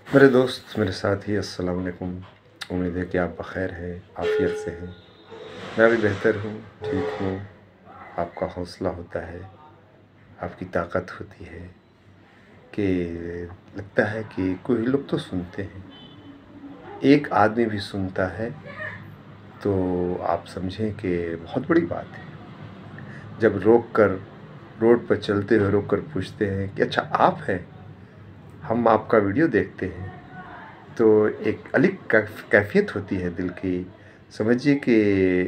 मेरे दोस्त, मेरे साथी, अस्सलाम वालेकुम। उम्मीद है कि आप बख़ैर हैं, आफ़ियत से हैं। मैं भी बेहतर हूँ, ठीक हूँ। आपका हौसला होता है, आपकी ताकत होती है कि लगता है कि कोई लोग तो सुनते हैं। एक आदमी भी सुनता है तो आप समझें कि बहुत बड़ी बात है। जब रोड पर चलते हुए रोक कर पूछते हैं कि अच्छा आप हैं, हम आपका वीडियो देखते हैं, तो एक अलग कैफ़ियत होती है दिल की। समझिए कि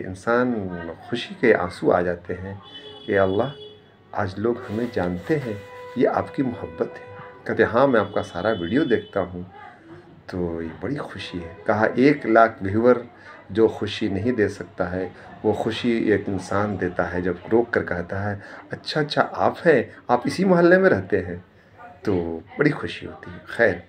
इंसान खुशी के आंसू आ जाते हैं कि अल्लाह, आज लोग हमें जानते हैं, ये आपकी मोहब्बत है। कहते हाँ, मैं आपका सारा वीडियो देखता हूँ, तो ये बड़ी खुशी है। कहा 1 लाख व्यूअर जो खुशी नहीं दे सकता है, वो खुशी एक इंसान देता है जब रोक कर कहता है अच्छा आप हैं, आप इसी मोहल्ले में रहते हैं, तो बड़ी खुशी होती है। खैर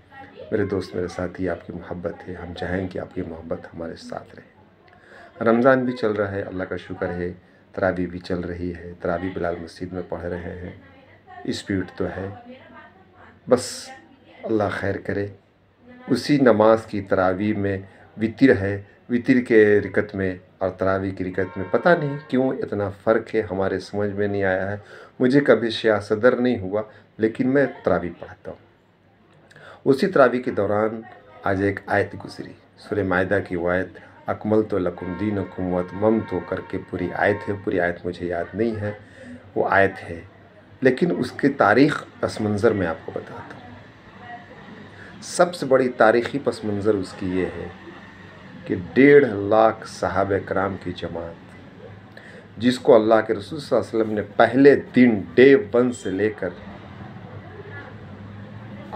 मेरे दोस्त, मेरे साथी, आपकी मोहब्बत है, हम चाहें कि आपकी मोहब्बत हमारे साथ रहे। रमज़ान भी चल रहा है, अल्लाह का शुक्र है। तरावी भी चल रही है, तरावी बिलाल मस्जिद में पढ़ रहे हैं। स्पीड तो है, बस अल्लाह खैर करे। उसी नमाज की तरावी में वितर है, वितर के रिकत में और तरावी की रिकत में पता नहीं क्यों इतना फ़र्क है, हमारे समझ में नहीं आया है। मुझे कभी शिया सदर नहीं हुआ, लेकिन मैं तरावी पढ़ता हूँ। उसी तरावी के दौरान आज एक आयत गुज़री, सूरह माइदा की वो आयत, अकमलतु लकुम दीनकुम व अतममतु करके पूरी आयत है। पूरी आयत मुझे याद नहीं है, वो आयत है, लेकिन उसकी तारीख़ पस मंज़र मैं आपको बताता हूँ। सबसे बड़ी तारीख़ी पस मंज़र उसकी ये है कि 1.5 लाख सहाबे कराम की जमात, जिसको अल्लाह के रसूल सल्लल्लाहु अलैहि वसल्लम ने पहले दिन डे 1 से लेकर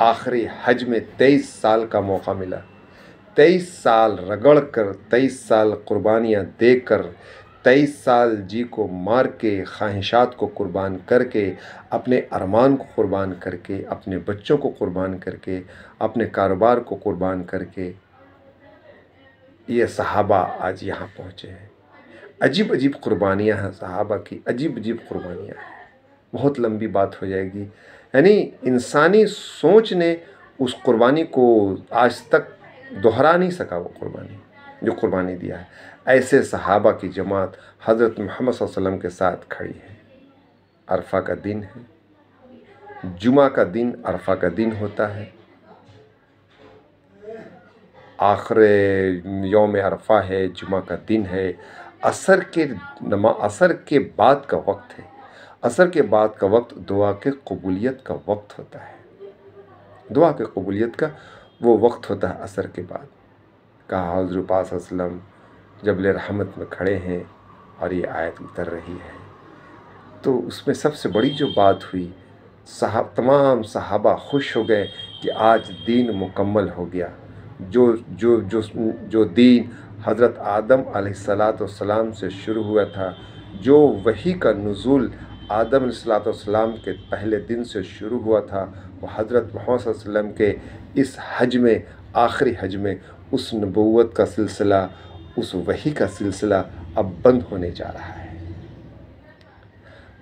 आखिरी हज में 23 साल का मौका मिला। 23 साल रगड़ कर, 23 साल कुर्बानियाँ दे कर, 23 साल जी को मार के, ख्वाहिशात को कुर्बान करके, अपने अरमान को कुर्बान करके, अपने बच्चों को कुर्बान करके, अपने कारोबार को कुर्बान करके ये सहाबा आज यहाँ पहुँचे हैं। अजीब अजीब कुर्बानियाँ हैं सहाबा की, अजीब अजीब कुर्बानियाँ हैं। बहुत लंबी बात हो जाएगी। यानी इंसानी सोच ने उस कुर्बानी को आज तक दोहरा नहीं सका, वो कुर्बानी जो कुर्बानी दिया है। ऐसे सहाबा की जमात हज़रत मोहम्मद सल्लल्लाहु अलैहि वसल्लम के साथ खड़ी है। अरफा का दिन है, जुमा का दिन अरफा का दिन होता है, आखिर यौम अरफा है, जुमा का दिन है। असर के बाद का वक्त है। असर के बाद का वक्त दुआ के कबूलियत का वक्त होता है। दुआ के कबूलियत का वो वक्त होता है असर के बाद। कहा हुज़ूर पाक सल्लल्लाहु अलैहि वसल्लम जबल रहमत में खड़े हैं और ये आयत उतर रही है, तो उसमें सबसे बड़ी जो बात हुई, तमाम सहाबा खुश हो गए कि आज दीन मुकम्मल हो गया। जो दीन हज़रत आदम अलैहिस्सलाम से शुरू हुआ था, जो वही का नुज़ूल आदम अलैहिस्सलाम के पहले दिन से शुरू हुआ था, वो हज़रत मोहम्मद सल्लल्लाहु अलैहि वसल्लम के इस हज में, आखिरी हज में, उस नबूवत का सिलसिला, उस वही का सिलसिला अब बंद होने जा रहा है।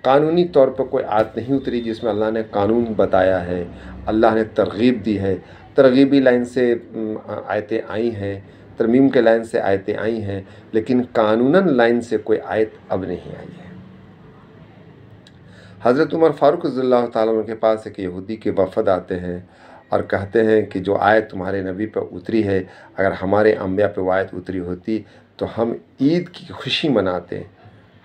कानूनी तौर पर कोई आयत नहीं उतरी जिसमें अल्लाह ने कानून बताया है, अल्लाह ने तरगीब दी है। तरगीबी लाइन से आयतें आई हैं, तरमीम के लाइन से आयतें आई हैं, लेकिन कानूनन लाइन से कोई आयत अब नहीं आई है। हज़रत उमर फ़ारूक रज़ियल्लाहु ताला अन्हु के पास एक यहूदी के वफ़द आते हैं और कहते हैं कि जो आयत तुम्हारे नबी पर उतरी है, अगर हमारे अंबिया पर वो आयत उतरी होती तो हम ईद की खुशी मनाते।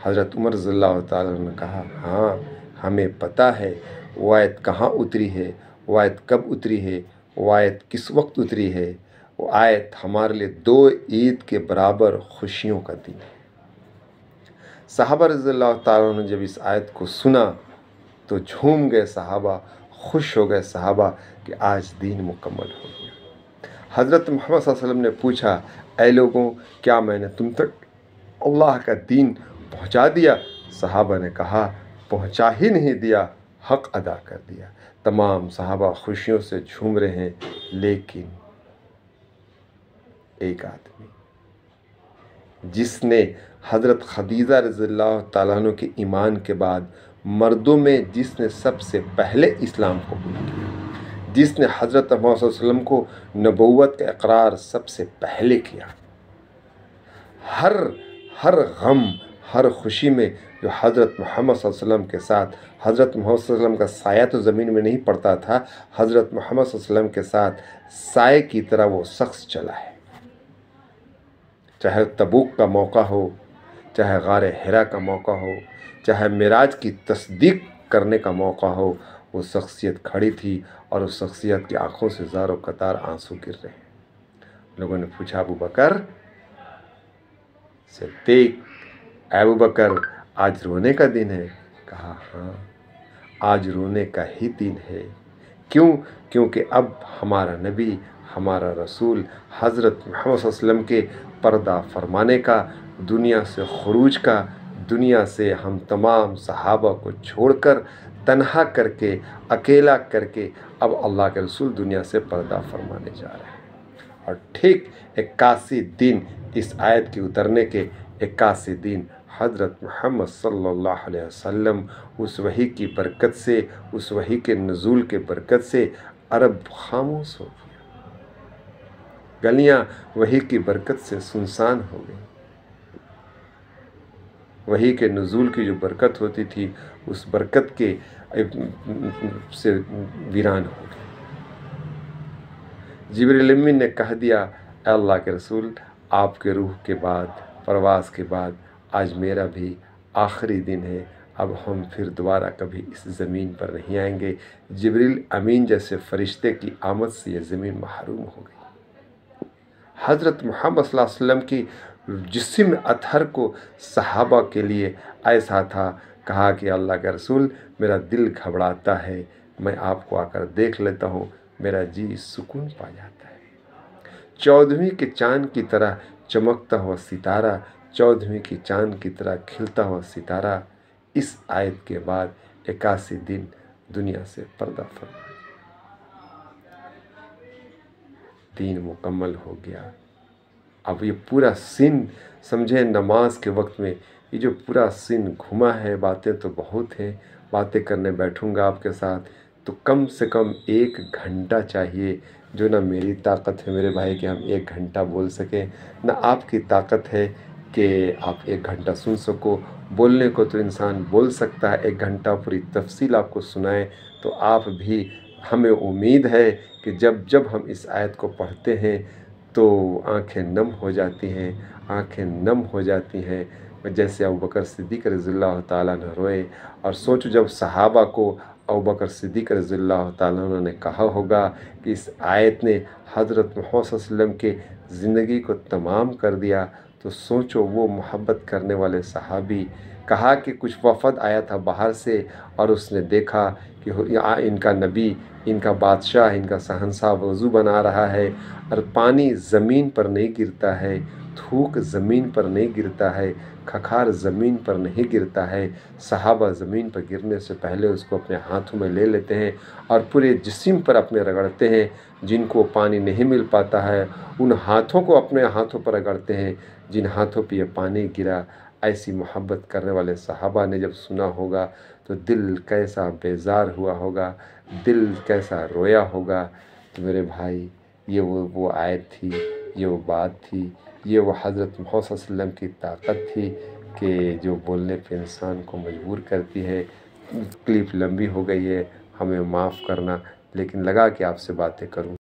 हज़रत उमर रज़ियल्लाहु ताला अन्हु ने कहा, हाँ हमें पता है वो आयत कहाँ उतरी है, वो आयत कब उतरी है, वो आयत किस वक्त उतरी है। वो आयत हमारे लिए 2 ईद के बराबर खुशियों का दिन है। सहाबा रज़ियल्लाहु ताला अन्हु ने जब इस आयत को सुना तो झूम गए सहाबा, खुश हो गए सहाबा कि आज दीन मुकम्मल हो गया। हज़रत मोहम्मद सल्लल्लाहु अलैहि वसल्लम ने पूछा, ऐ लोगों, क्या मैंने तुम तक अल्लाह का दीन पहुँचा दिया? सहाबा ने कहा, पहुँचा ही नहीं दिया, हक़ अदा कर दिया। तमाम सहाबा खुशियों से झूम रहे हैं, लेकिन एक आदमी जिसने हज़रत खदीजा रज़ियल्लाहु ताला अन्हा के ईमान के बाद मर्दों में जिसने सबसे पहले इस्लाम कबूल किया, جس نے حضرت محمد صلی اللہ علیہ وسلم کو نبوت کا اقرار سب سے پہلے کیا۔ ہر غم، ہر خوشی میں جو حضرت محمد صلی اللہ علیہ وسلم کے ساتھ، حضرت محمد صلی اللہ علیہ وسلم کا سایہ تو زمین میں نہیں پڑتا تھا، حضرت محمد صلی اللہ علیہ وسلم کے ساتھ سائے کی طرح وہ شخص چلا ہے۔ چاہے تبوک کا موقع ہو، چاہے غار حرا کا موقع ہو، چاہے معراج کی تصدیق کرنے کا موقع ہو، وہ شخصیت کھڑی تھی اور اس شخصیت کی آنکھوں سے زار و قطار آنسو گر رہے ہیں۔ لوگوں نے پوچھا ابو بکر صدیق، ابو بکر آج رونے کا دن ہے؟ کہا ہاں، آج رونے کا ہی دن ہے۔ کیوں؟ کیونکہ اب ہمارا نبی، ہمارا رسول حضرت محمد صلی اللہ علیہ وسلم کے پردہ فرمانے کا، دنیا سے خروج کا، دنیا سے ہم تمام صحابہ کو چھوڑ کر، تنہا کر کے، اکیلا کر کے اب اللہ کے رسول دنیا سے پردہ فرمانے جا رہے ہیں۔ اور ٹھیک 81 دن اس آیت کے اترنے کے 81 دن حضرت محمد صلی اللہ علیہ وسلم اس وحی کی برکت سے، اس وحی کے نزول کے برکت سے عرب خاموش ہو گیا، گلیاں وحی کی برکت سے سنسان ہو گئی، وحی کے نزول کی جو برکت ہوتی تھی اس برکت کے سے ویران ہو گئی۔ جبریل امین نے کہہ دیا اے اللہ کے رسول، آپ کے روح کے بعد، پرواز کے بعد آج میرا بھی آخری دن ہے، اب ہم پھر دوبارہ کبھی اس زمین پر نہیں آئیں گے۔ جبریل امین جیسے فرشتے کی آمد سے یہ زمین محروم ہو گئی۔ حضرت محمد صلی اللہ علیہ وسلم کی جسم اطہر کو صحابہ کے لیے ایسا تھا، کہا کہ اللہ کے رسول میرا دل گھبراتا ہے، میں آپ کو آ کر دیکھ لیتا ہوں، میرا جی سکون پا جاتا ہے۔ 14ویں کے چاند کی طرح چمکتا ہوا ستارہ، 14ویں کی چاند کی طرح کھلتا ہوا ستارہ اس آیت کے بعد 81 دن دنیا سے پردہ فرما، دین مکمل ہو گیا۔ اب یہ پورا سن سمجھیں، نماز کے وقت میں یہ جو پورا سن گھما ہے، باتیں تو بہت ہیں، باتیں کرنے بیٹھوں گا آپ کے ساتھ تو کم سے کم 1 گھنٹہ چاہیے، جو نہ میری طاقت ہے میرے بھائی کہ ہم 1 گھنٹہ بول سکیں، نہ آپ کی طاقت ہے کہ آپ 1 گھنٹہ سن سکو۔ بولنے کو تو انسان بول سکتا ہے، 1 گھنٹہ پوری تفصیل آپ کو سنائیں تو آپ بھی، ہمیں امید ہے کہ جب ہم اس آیت کو پڑھتے ہیں تو آنکھیں نم ہو جاتی ہیں، آنکھیں نم ہو جاتی ہیں، جیسے ابوبکر صدیق رضی اللہ تعالیٰ عنہ روئے۔ اور سوچو جب صحابہ کو ابوبکر صدیق رضی اللہ تعالیٰ عنہ نے کہا ہوگا کہ اس آیت نے حضرت محمد صلی اللہ علیہ وسلم کے زندگی کو تمام کر دیا، تو سوچو وہ محبت کرنے والے صحابی، کہا کہ کچھ وفد آیا تھا باہر سے اور اس نے دیکھا کہ ان کا نبی، ان کا بادشاہ، ان کا شہنشاہ وضو بنا رہا ہے اور پانی زمین پر نہیں گرتا ہے، تھوک زمین پر نہیں گرتا ہے، کھکھار زمین پر نہیں گرتا ہے۔ صحابہ زمین پر گرنے سے پہلے اس کو اپنے ہاتھوں میں لے لیتے ہیں اور پورے جسم پر اپنے رگڑتے ہیں، جن کو پانی نہیں مل پاتا ہے ان ہاتھوں کو اپنے ہاتھوں پر رگڑتے ہیں جن ہاتھوں پہ یہ پانی گرا۔ ایسی محبت کرنے والے صحابہ نے جب سنا ہوگا تو دل کیسا بیزار ہوا ہوگا، دل کیسا رویا ہوگا۔ تو میرے بھائی، یہ وہ آیت تھی، یہ وہ بات تھی، یہ وہ حضرت محمد صلی اللہ علیہ وسلم کی طاقت تھی کہ جو بولنے پہ انسان کو مجبور کرتی ہے۔ کلپ لمبی ہو گئی ہے، ہمیں معاف کرنا، لیکن لگا کہ آپ سے باتیں کروں۔